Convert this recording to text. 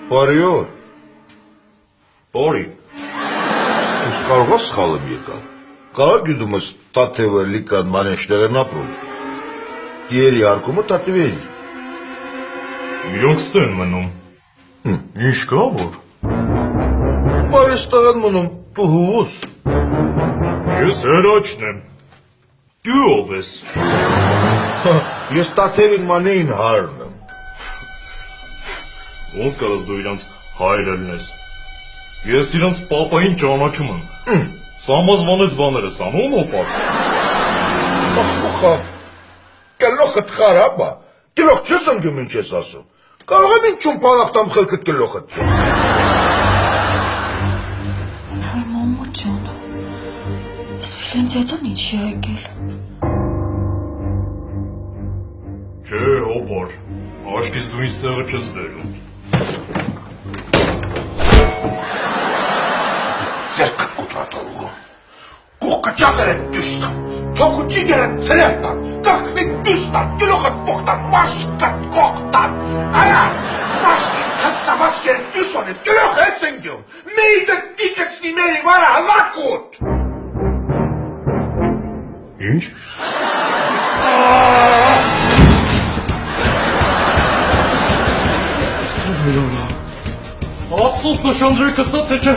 Բարի օր։ Բարի։ Ես կարող ես խալեմ եկալ։ Կարող գիտում ես Տաթևը լիկան մանեշներ են ապրում։ Դիերի արկումը Տաթևերի։ Իրոք ստեն մնում։ Ինչ կա որ։ Այստեղ են մնում դու հուս։ Ես հերաչն եմ։ Դու ով ես։ Ես Տաթևին մանեին հարն եմ։ Ոնց կարաս դու իրանց հայրը լինես։ Ես իրանց պապային ճանաչում եմ։ Սամազվանեց բաներս անում օպար։ Ախ, գլոխդ խարաբա։ Գլոխ չես ընկում ինչ ես ասում։ Կարող եմ ինչում պալախտամ խելքդ գլոխդ։ Ոյ մամա ջան, ես Ֆիլենցիացան ինչի եկել։ Չէ, օպար, աշկից դու ինձ տեղը չես բերում։ Ձերքդ կուտրատողում, կուղկճակեր են դուստան, թողուջիգեր են ծրեղտան, կախվիտ դուստան, գլոխդ պողտան, մաշկատ կողտան, արա, մաշկին հացնավաշկեր են դուսոն են, գլոխ ես ընգյում, մեյդը տիկեցնի մերի վարը հլակոտ։ Ինչ։ Սովելորա։ Ափսոս նշանդրի կսա թե չէ։